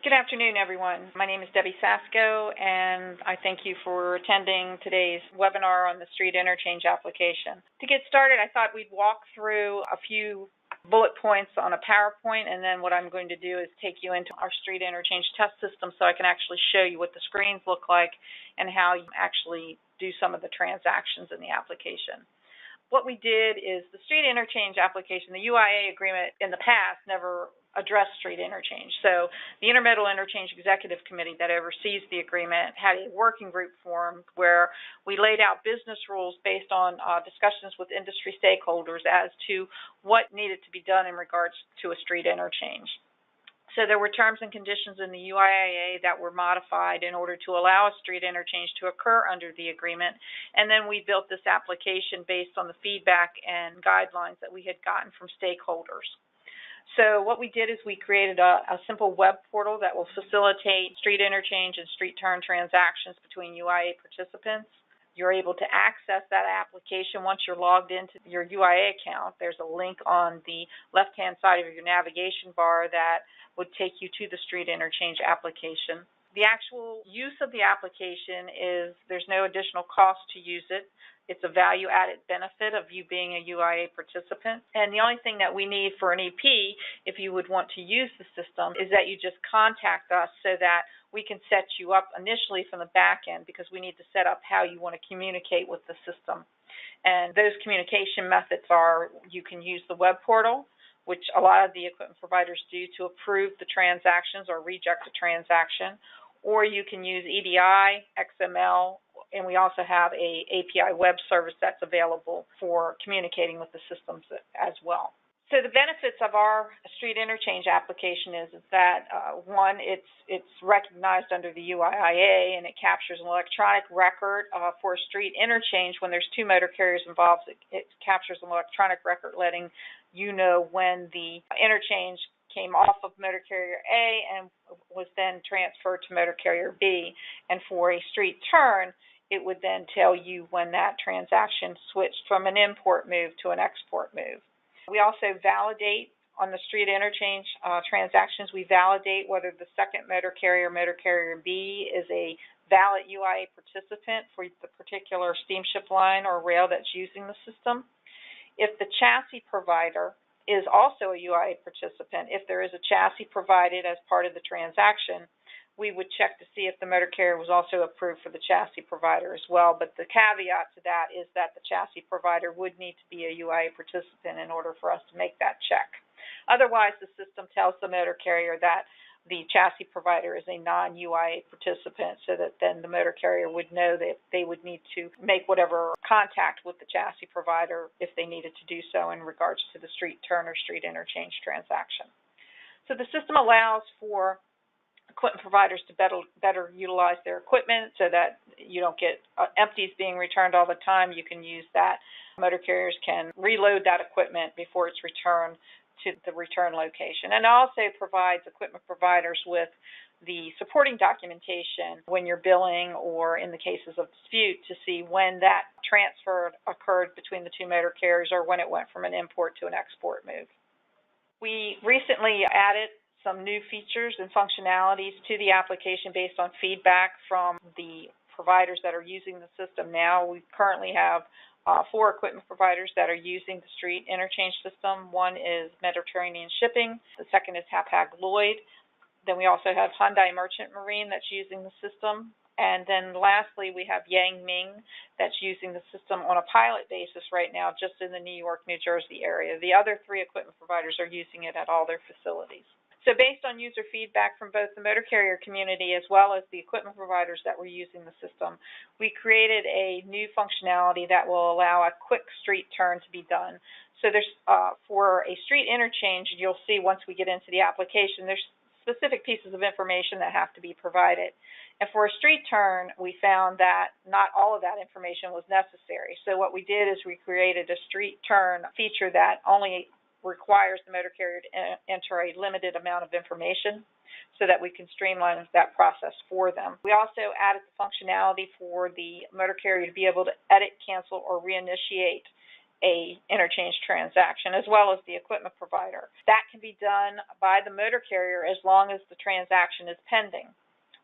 Good afternoon, everyone. My name is Debbie Sasko, and I thank you for attending today's webinar on the street interchange application. To get started, I thought we'd walk through a few bullet points on a PowerPoint, and then what I'm going to do is take you into our street interchange test system so I can actually show you what the screens look like and how you actually do some of the transactions in the application. What we did is the street interchange application, the UIA agreement in the past never addressed street interchange. So the Intermodal Interchange Executive Committee that oversees the agreement had a working group formed where we laid out business rules based on discussions with industry stakeholders as to what needed to be done in regards to a street interchange. So there were terms and conditions in the UIA that were modified in order to allow a street interchange to occur under the agreement, and then we built this application based on the feedback and guidelines that we had gotten from stakeholders. So what we did is we created a simple web portal that will facilitate street interchange and street turn transactions between UIA participants. You're able to access that application once you're logged into your UIA account. There's a link on the left-hand side of your navigation bar that would take you to the street interchange application. The actual use of the application is there's no additional cost to use it. It's a value-added benefit of you being a UIA participant. And the only thing that we need for an EP, if you would want to use the system, is that you just contact us so that we can set you up initially from the back end because we need to set up how you want to communicate with the system. And those communication methods are you can use the web portal, which a lot of the equipment providers do to approve the transactions or reject a transaction, or you can use EDI, XML, and we also have a API web service that's available for communicating with the systems as well. So the benefits of our street interchange application is that, one, it's recognized under the UIA, and it captures an electronic record for a street interchange. When there's two motor carriers involved, it captures an electronic record letting you know when the interchange came off of motor carrier A and was then transferred to motor carrier B. And for a street turn, it would then tell you when that transaction switched from an import move to an export move. We also validate on the street interchange transactions. We validate whether the second motor carrier B, is a valid UIA participant for the particular steamship line or rail that's using the system. If the chassis provider is also a UIA participant, if there is a chassis provided as part of the transaction, we would check to see if the motor carrier was also approved for the chassis provider as well. But the caveat to that is that the chassis provider would need to be a UIA participant in order for us to make that check. Otherwise, the system tells the motor carrier that the chassis provider is a non-UIA participant, so that then the motor carrier would know that they would need to make whatever contact with the chassis provider if they needed to do so in regards to the street turn or street interchange transaction. So the system allows for equipment providers to better utilize their equipment so that you don't get empties being returned all the time. You can use that. Motor carriers can reload that equipment before it's returned to the return location. And it also provides equipment providers with the supporting documentation when you're billing or in the cases of dispute to see when that transfer occurred between the two motor carriers or when it went from an import to an export move. We recently added some new features and functionalities to the application based on feedback from the providers that are using the system now. We currently have 4 equipment providers that are using the street interchange system. One is Mediterranean Shipping. The second is Hapag-Lloyd. Then we also have Hyundai Merchant Marine that's using the system. And then lastly, we have Yang Ming that's using the system on a pilot basis right now just in the New York, New Jersey area. The other 3 equipment providers are using it at all their facilities. So based on user feedback from both the motor carrier community as well as the equipment providers that were using the system, we created a new functionality that will allow a quick street turn to be done. So there's for a street interchange, you'll see once we get into the application, there's specific pieces of information that have to be provided. And for a street turn, we found that not all of that information was necessary. So what we did is we created a street turn feature that only requires the motor carrier to enter a limited amount of information so that we can streamline that process for them. We also added the functionality for the motor carrier to be able to edit, cancel, or reinitiate a interchange transaction, as well as the equipment provider. That can be done by the motor carrier as long as the transaction is pending.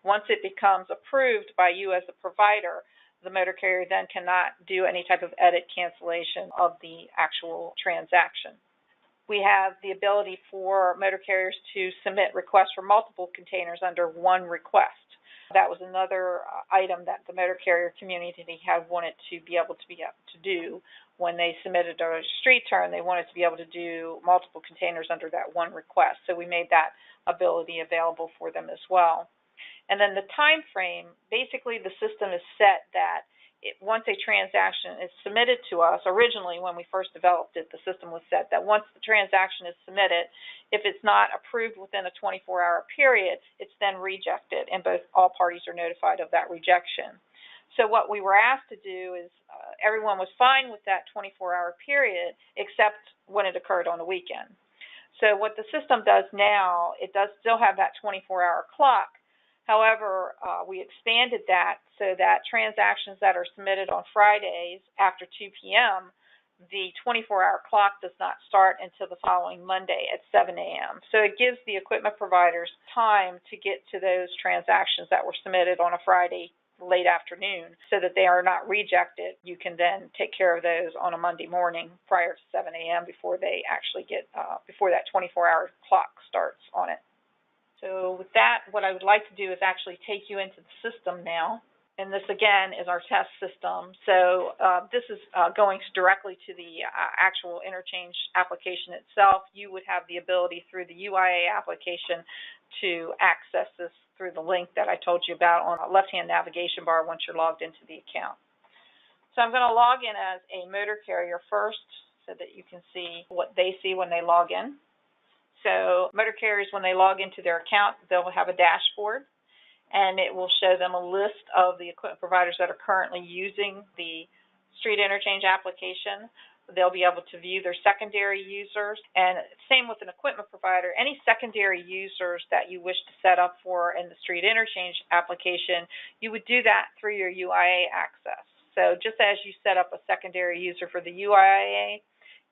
Once it becomes approved by you as a provider, the motor carrier then cannot do any type of edit cancellation of the actual transaction. We have the ability for motor carriers to submit requests for multiple containers under one request. That was another item that the motor carrier community had wanted to be able to do when they submitted a street turn. They wanted to be able to do multiple containers under that one request. So we made that ability available for them as well. And then the time frame, basically the system is set that once a transaction is submitted to us, originally when we first developed it, the system was set that once the transaction is submitted, if it's not approved within a 24-hour period, it's then rejected, and all parties are notified of that rejection. So what we were asked to do is everyone was fine with that 24-hour period except when it occurred on the weekend. So what the system does now, it does still have that 24-hour clock. However, we expanded that so that transactions that are submitted on Fridays after 2 p.m., the 24-hour clock does not start until the following Monday at 7 a.m. So it gives the equipment providers time to get to those transactions that were submitted on a Friday late afternoon so that they are not rejected. You can then take care of those on a Monday morning prior to 7 a.m. before they actually before that 24-hour clock starts on it. So with that, what I would like to do is actually take you into the system now. And this, again, is our test system. So this is going directly to the actual interchange application itself. You would have the ability through the UIA application to access this through the link that I told you about on the left-hand navigation bar once you're logged into the account. So I'm going to log in as a motor carrier first so that you can see what they see when they log in. So motor carriers, when they log into their account, they'll have a dashboard, and it will show them a list of the equipment providers that are currently using the street interchange application. They'll be able to view their secondary users, and same with an equipment provider. Any secondary users that you wish to set up for in the street interchange application, you would do that through your UIA access. So just as you set up a secondary user for the UIA,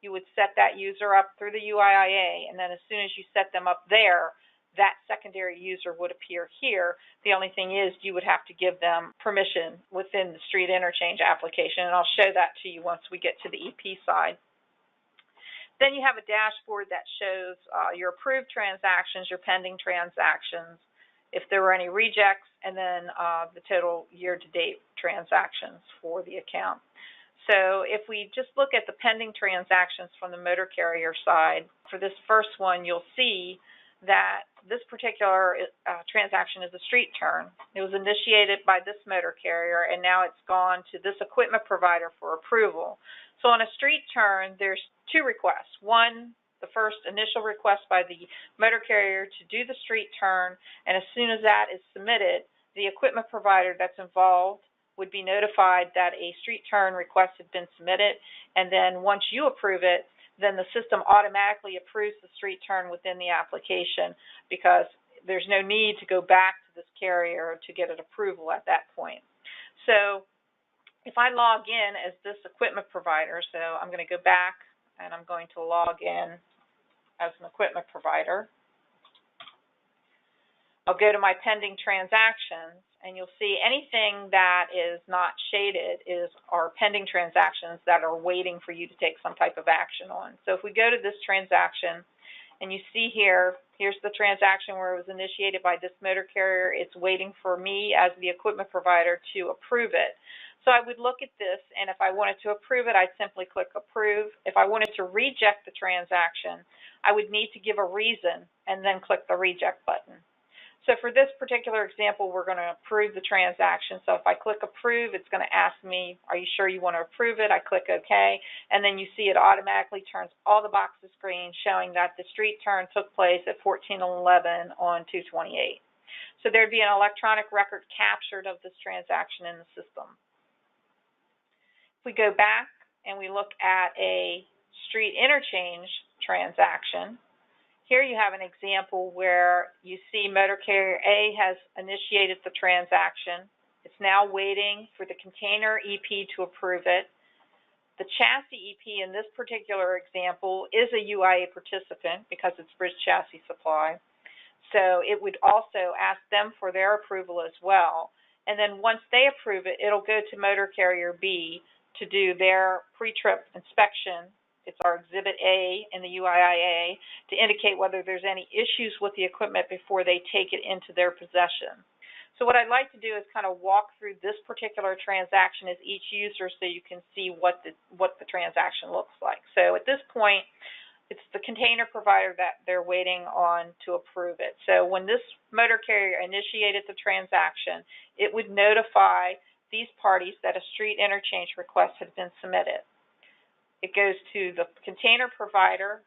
you would set that user up through the UIA, and then as soon as you set them up there, that secondary user would appear here. The only thing is you would have to give them permission within the street interchange application, and I'll show that to you once we get to the EP side. Then you have a dashboard that shows your approved transactions, your pending transactions, if there were any rejects, and then the total year-to-date transactions for the account. So if we just look at the pending transactions from the motor carrier side, for this first one, you'll see that this particular transaction is a street turn. It was initiated by this motor carrier, and now it's gone to this equipment provider for approval. So on a street turn, there's two requests. One, the first initial request by the motor carrier to do the street turn, and as soon as that is submitted, the equipment provider that's involved would be notified that a street turn request had been submitted, and then once you approve it, then the system automatically approves the street turn within the application because there's no need to go back to this carrier to get an approval at that point. So if I log in as this equipment provider, so I'm going to go back and I'm going to log in as an equipment provider. I'll go to my pending transactions, and you'll see anything that is not shaded are pending transactions that are waiting for you to take some type of action on. So if we go to this transaction, and you see here's the transaction where it was initiated by this motor carrier. It's waiting for me as the equipment provider to approve it. So I would look at this, and if I wanted to approve it, I'd simply click Approve. If I wanted to reject the transaction, I would need to give a reason and then click the Reject button. So for this particular example, we're going to approve the transaction. So if I click Approve, it's going to ask me, are you sure you want to approve it? I click OK, and then you see it automatically turns all the boxes green, showing that the street turn took place at 14:11 on 2/28. So there'd be an electronic record captured of this transaction in the system. If we go back and we look at a street interchange transaction, here you have an example where you see motor carrier A has initiated the transaction. It's now waiting for the container EP to approve it. The chassis EP in this particular example is a UIA participant because it's Bridge Chassis Supply. So it would also ask them for their approval as well. And then once they approve it, it'll go to Motor Carrier B to do their pre-trip inspection. It's our Exhibit A in the UIA to indicate whether there's any issues with the equipment before they take it into their possession. So what I'd like to do is kind of walk through this particular transaction as each user so you can see what the transaction looks like. So at this point, it's the container provider that they're waiting on to approve it. So when this motor carrier initiated the transaction, it would notify these parties that a street interchange request had been submitted. It goes to the container provider.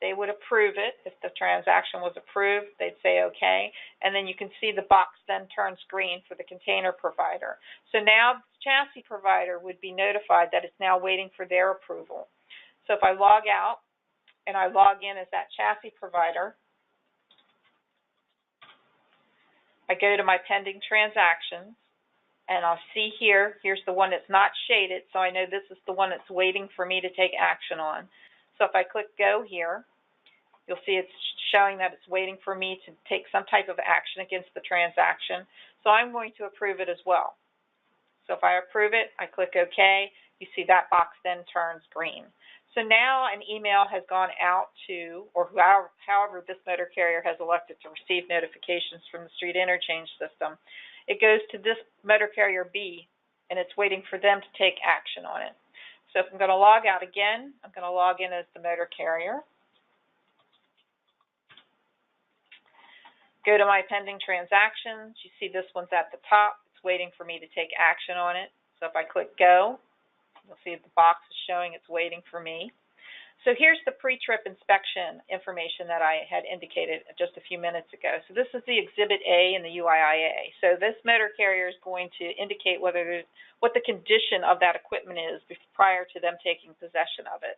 They would approve it. If the transaction was approved, they'd say okay, and then you can see the box then turns green for the container provider. So now the chassis provider would be notified that it's now waiting for their approval. So if I log out and I log in as that chassis provider, I go to my pending transactions, and I'll see here's the one that's not shaded, so I know this is the one that's waiting for me to take action on. So if I click go here, you'll see it's showing that it's waiting for me to take some type of action against the transaction. So I'm going to approve it as well. So if I approve it, I click OK. You see that box then turns green. So now an email has gone out to, or however this motor carrier has elected to receive notifications from the street interchange system. It goes to this motor carrier B, and it's waiting for them to take action on it. So if I'm going to log out again, I'm going to log in as the motor carrier. Go to my pending transactions. You see this one's at the top. It's waiting for me to take action on it. So if I click go, you'll see the box is showing it's waiting for me. So here's the pre-trip inspection information that I had indicated just a few minutes ago. So this is the Exhibit A in the UIA. So this motor carrier is going to indicate what the condition of that equipment is prior to them taking possession of it.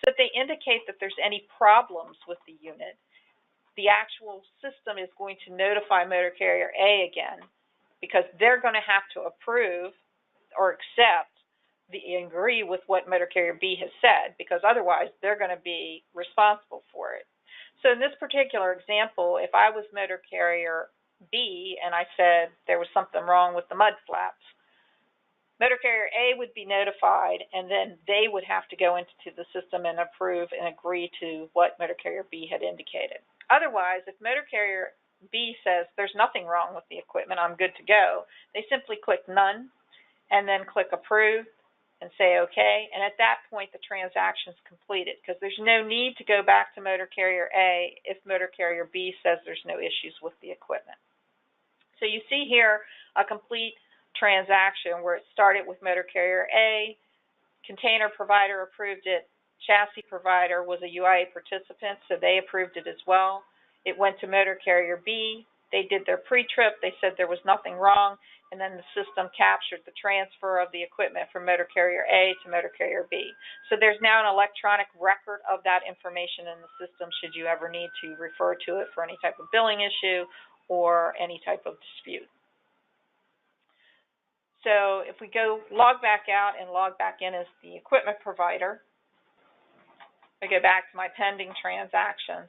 So if they indicate that there's any problems with the unit, the actual system is going to notify motor carrier A again, because they're going to have to approve or accept agree with what motor carrier B has said, because otherwise they're going to be responsible for it. So in this particular example, if I was motor carrier B and I said there was something wrong with the mud flaps, motor carrier A would be notified, and then they would have to go into the system and approve and agree to what motor carrier B had indicated. Otherwise, if motor carrier B says there's nothing wrong with the equipment, I'm good to go, they simply click none and then click approve and say okay, and at that point the transaction is completed, because there's no need to go back to motor carrier A if motor carrier B says there's no issues with the equipment. So you see here a complete transaction where it started with motor carrier A, container provider approved it, chassis provider was a UIA participant, so they approved it as well. It went to motor carrier B, they did their pre-trip, they said there was nothing wrong, and then the system captured the transfer of the equipment from motor carrier A to motor carrier B. So there's now an electronic record of that information in the system should you ever need to refer to it for any type of billing issue or any type of dispute. So if we go log back out and log back in as the equipment provider, I go back to my pending transactions,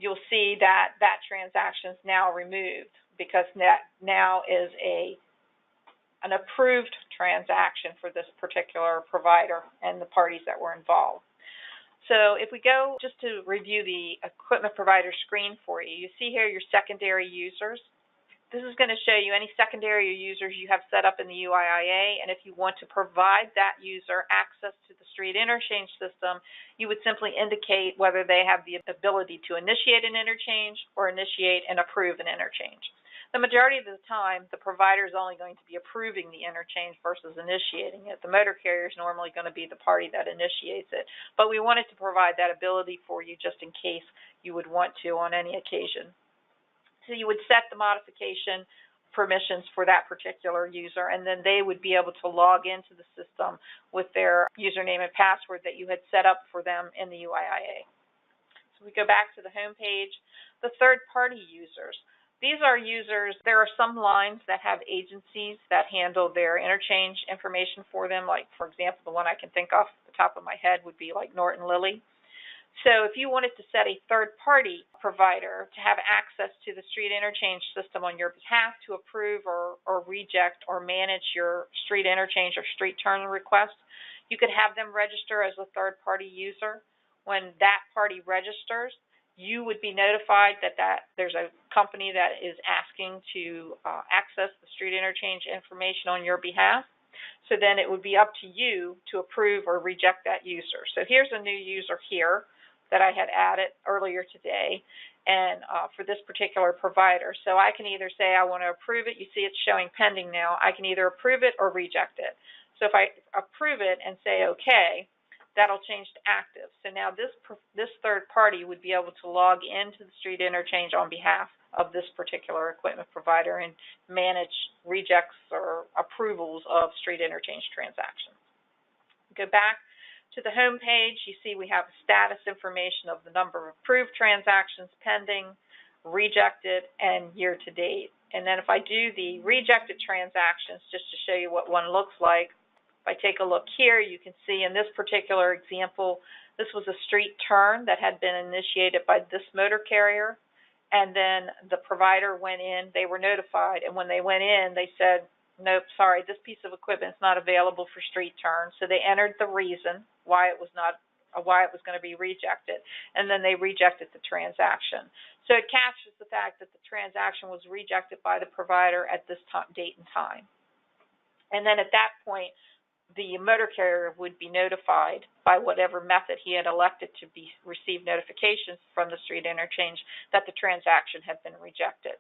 you'll see that that transaction is now removed, because that now is an approved transaction for this particular provider and the parties that were involved. So if we go just to review the equipment provider screen for you, you see here your secondary users. This is going to show you any secondary users you have set up in the UIA, and if you want to provide that user access to the street interchange system, you would simply indicate whether they have the ability to initiate an interchange or initiate and approve an interchange. The majority of the time, the provider is only going to be approving the interchange versus initiating it. The motor carrier is normally going to be the party that initiates it, but we wanted to provide that ability for you just in case you would want to on any occasion. So you would set the modification permissions for that particular user, and then they would be able to log into the system with their username and password that you had set up for them in the UIA. So we go back to the home page. The third-party users. These are users. There are some lines that have agencies that handle their interchange information for them. Like, for example, the one I can think off the top of my head would be like Norton Lilly. So if you wanted to set a third-party provider to have access to the street interchange system on your behalf to approve or reject or manage your street interchange or street turn request, you could have them register as a third-party user. When that party registers, you would be notified that there's a company that is asking to access the street interchange information on your behalf. So then it would be up to you to approve or reject that user. So here's a new user here that I had added earlier today, and for this particular provider. So I can either say I want to approve it. You see it's showing pending now. I can either approve it or reject it. So if I approve it and say okay, that'll change to active. So now this third party would be able to log into the street interchange on behalf of this particular equipment provider and manage rejects or approvals of street interchange transactions. Go back to the home page. You see we have status information of the number of approved transactions, pending, rejected, and year to date. And then if I do the rejected transactions, just to show you what one looks like, if I take a look here, you can see in this particular example, this was a street turn that had been initiated by this motor carrier, and then the provider went in, they were notified, and when they went in, they said, nope, sorry, this piece of equipment is not available for street turn. So they entered the reason why it was going to be rejected, and then they rejected the transaction. So it captures the fact that the transaction was rejected by the provider at this date and time. And then at that point, the motor carrier would be notified by whatever method he had elected to receive notifications from the street interchange that the transaction had been rejected.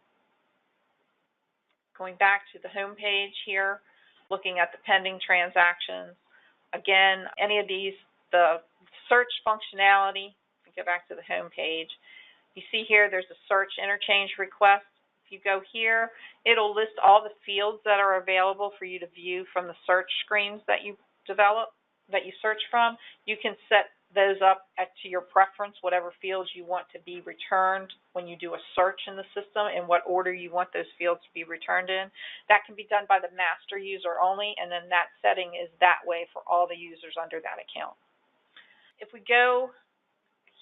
Going back to the home page here, looking at the pending transactions. Again, any of these, the search functionality, if we go back to the home page, you see here there's a search interchange request. If you go here, it'll list all the fields that are available for you to view from the search screens that you develop, that you search from. You can set those up to your preference, whatever fields you want to be returned when you do a search in the system, in what order you want those fields to be returned in. That can be done by the master user only, and then that setting is that way for all the users under that account. If we go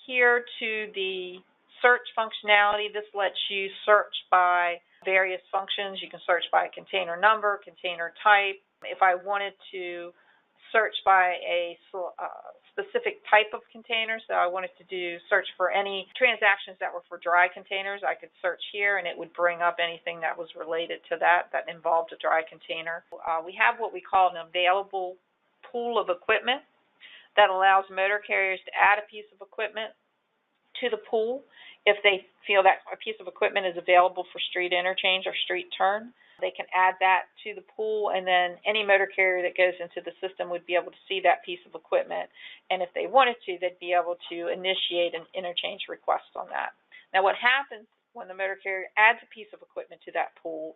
here to the search functionality, this lets you search by various functions. You can search by container number, container type. If I wanted to search by a specific type of container, so I wanted to search for any transactions that were for dry containers, I could search here and it would bring up anything that was related to that involved a dry container. We have what we call an available pool of equipment that allows motor carriers to add a piece of equipment to the pool if they feel that a piece of equipment is available for street interchange or street turn. They can add that to the pool, and then any motor carrier that goes into the system would be able to see that piece of equipment, and if they wanted to, they'd be able to initiate an interchange request on that. Now what happens when the motor carrier adds a piece of equipment to that pool,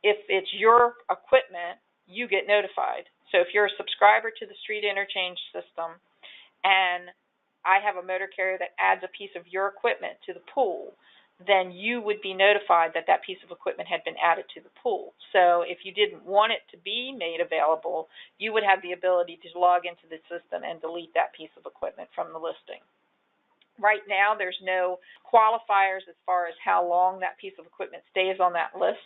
if it's your equipment, you get notified. So if you're a subscriber to the street interchange system and I have a motor carrier that adds a piece of your equipment to the pool, then you would be notified that that piece of equipment had been added to the pool. So if you didn't want it to be made available, you would have the ability to log into the system and delete that piece of equipment from the listing. Right now, there's no qualifiers as far as how long that piece of equipment stays on that list.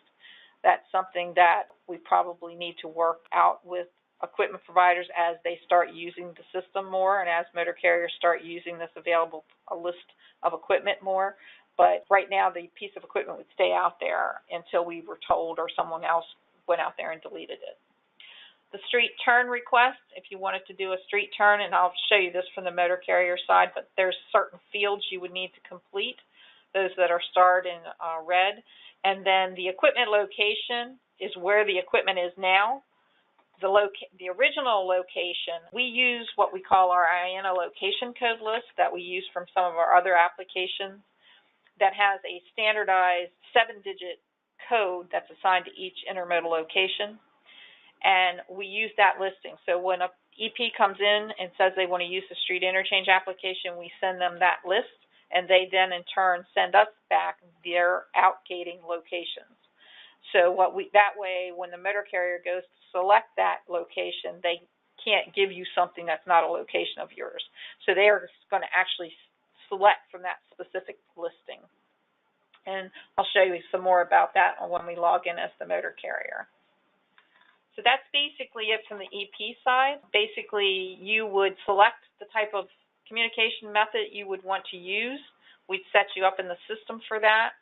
That's something that we probably need to work out with equipment providers as they start using the system more and as motor carriers start using this available list of equipment more. But right now, the piece of equipment would stay out there until we were told or someone else went out there and deleted it. The street turn request, if you wanted to do a street turn, and I'll show you this from the motor carrier side, but there's certain fields you would need to complete, those that are starred in red. And then the equipment location is where the equipment is now. The original location, we use what we call our IANA location code list that we use from some of our other applications that has a standardized 7-digit code that's assigned to each intermodal location. And we use that listing. So when an EP comes in and says they want to use the street interchange application, we send them that list, and they then in turn send us back their outgating locations. So that way, when the motor carrier goes to select that location, they can't give you something that's not a location of yours. So they are going to actually select from that specific listing. And I'll show you some more about that when we log in as the motor carrier. So that's basically it from the EP side. Basically, you would select the type of communication method you would want to use. We'd set you up in the system for that.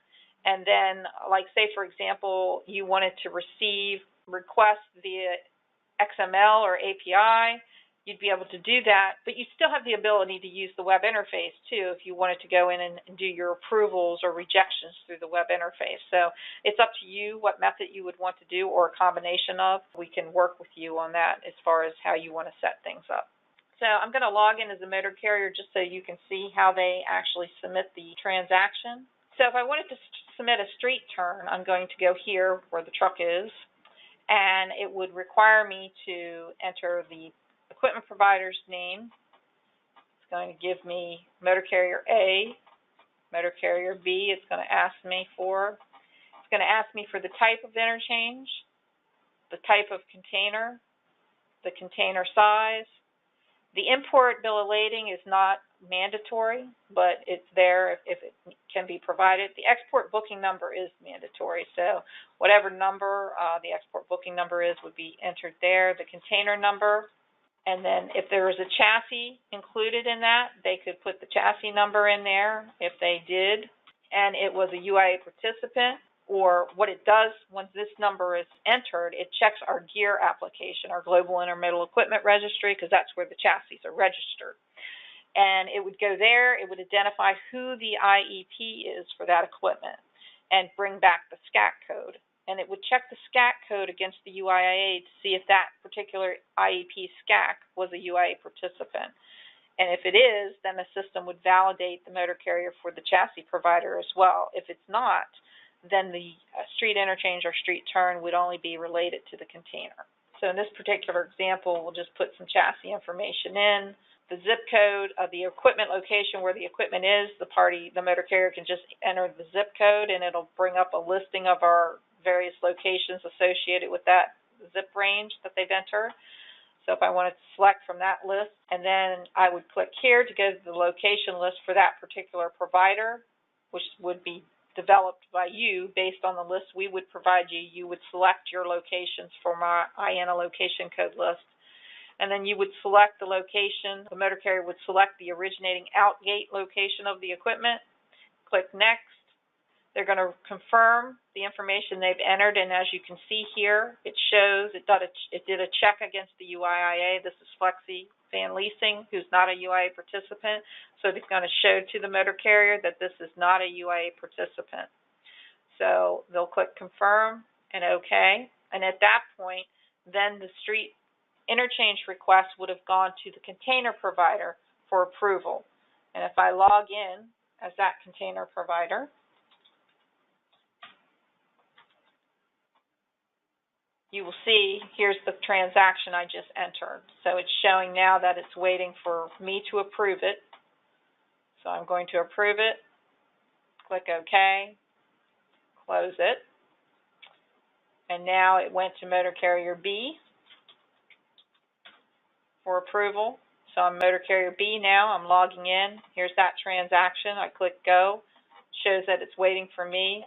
And then, like, say, for example, you wanted to receive requests via XML or API, you'd be able to do that, but you still have the ability to use the web interface, too, if you wanted to go in and do your approvals or rejections through the web interface. So it's up to you what method you would want to do, or a combination of. We can work with you on that as far as how you want to set things up. So I'm going to log in as a motor carrier just so you can see how they actually submit the transaction. So if I wanted to submit a street turn, I'm going to go here where the truck is, and it would require me to enter the equipment provider's name. It's going to give me motor carrier A, motor carrier B. It's going to ask me for the type of interchange, the type of container, the container size. The import bill of lading is not mandatory, but it's there if it can be provided. The export booking number is mandatory, so whatever number the export booking number is would be entered there. The container number, and then if there was a chassis included in that, they could put the chassis number in there if they did, and it was a UIA participant. Or what it does, once this number is entered, it checks our gear application, our Global Intermodal Equipment Registry, because that's where the chassis are registered. And it would go there, it would identify who the IEP is for that equipment and bring back the SCAC code. And it would check the SCAC code against the UIA to see if that particular IEP SCAC was a UIA participant. And if it is, then the system would validate the motor carrier for the chassis provider as well. If it's not, then the street interchange or street turn would only be related to the container. So in this particular example, we'll just put some chassis information in, the zip code of the equipment location where the equipment is. The motor carrier can just enter the zip code, and it'll bring up a listing of our various locations associated with that zip range that they've entered. So if I wanted to select from that list, and then I would click here to go to the location list for that particular provider, which would be developed by you based on the list we would provide you. You would select your locations from our IANA location code list, and then you would select the location. The motor carrier would select the originating outgate location of the equipment. Click Next. They're going to confirm the information they've entered, and as you can see here, it shows it did a check against the UIA. This is Flexi Van Leasing, who's not a UIA participant, so it's going to show to the motor carrier that this is not a UIA participant. So they'll click Confirm and OK, and at that point, then the street interchange request would have gone to the container provider for approval. And if I log in as that container provider, you will see here's the transaction I just entered. So it's showing now that it's waiting for me to approve it. So I'm going to approve it, click OK, close it, and now it went to motor carrier B for approval. So I'm motor carrier B now. I'm logging in. Here's that transaction. I click Go. Shows that it's waiting for me.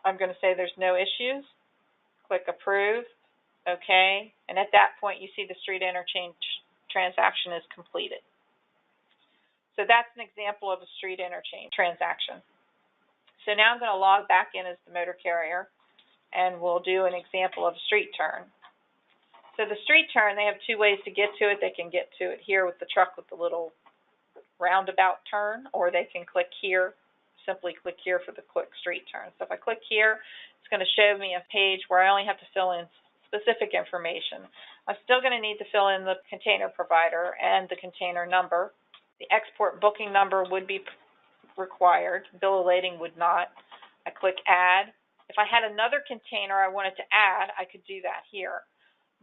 I'm going to say there's no issues. Click Approve, OK, and at that point you see the street interchange transaction is completed. So that's an example of a street interchange transaction. So now I'm going to log back in as the motor carrier, and we'll do an example of a street turn. So the street turn, they have two ways to get to it. They can get to it here with the truck with the little roundabout turn, or they can click here, simply click here for the quick street turn. So if I click here, it's going to show me a page where I only have to fill in specific information. I'm still going to need to fill in the container provider and the container number. The export booking number would be required. Bill of lading would not. I click Add. If I had another container I wanted to add, I could do that here.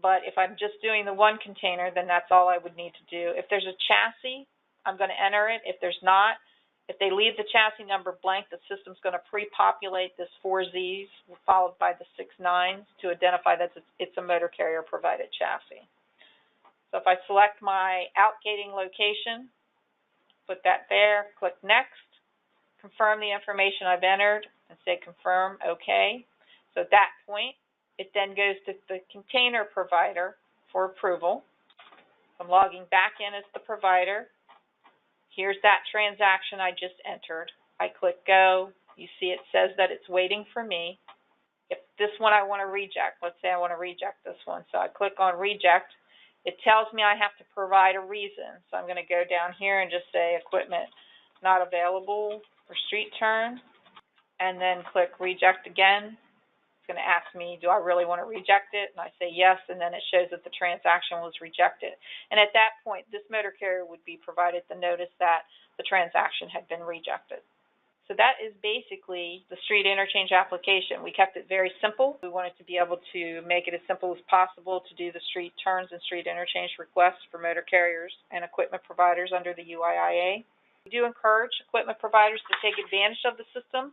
But if I'm just doing the one container, then that's all I would need to do. If there's a chassis, I'm going to enter it. If there's not, If they leave the chassis number blank, the system's going to pre-populate this 4 Z's followed by the 6 9s to identify that it's a motor carrier provided chassis. So if I select my outgating location, put that there, click Next, confirm the information I've entered, and say Confirm, OK. So at that point, it then goes to the container provider for approval. I'm logging back in as the provider. Here's that transaction I just entered. I click Go. You see it says that it's waiting for me. If this one I want to reject, let's say I want to reject this one. So I click on Reject. It tells me I have to provide a reason. So I'm going to go down here and just say equipment not available for street turn, and then click Reject again. It's going to ask me, do I really want to reject it? And I say yes, and then it shows that the transaction was rejected. And at that point, this motor carrier would be provided the notice that the transaction had been rejected. So that is basically the street interchange application. We kept it very simple. We wanted to be able to make it as simple as possible to do the street turns and street interchange requests for motor carriers and equipment providers under the UIIA. We do encourage equipment providers to take advantage of the system.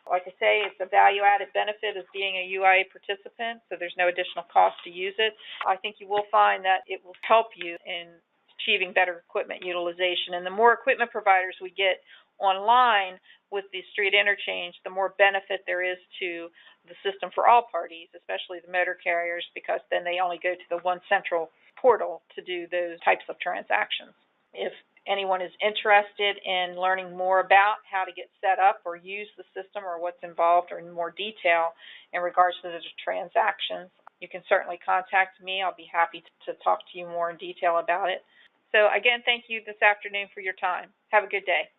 Like I say, it's a value-added benefit of being a UIA participant, so there's no additional cost to use it. I think you will find that it will help you in achieving better equipment utilization. And the more equipment providers we get online with the street interchange, the more benefit there is to the system for all parties, especially the motor carriers, because then they only go to the one central portal to do those types of transactions. If anyone is interested in learning more about how to get set up or use the system or what's involved or in more detail in regards to the transactions, you can certainly contact me. I'll be happy to talk to you more in detail about it. So again, thank you this afternoon for your time. Have a good day.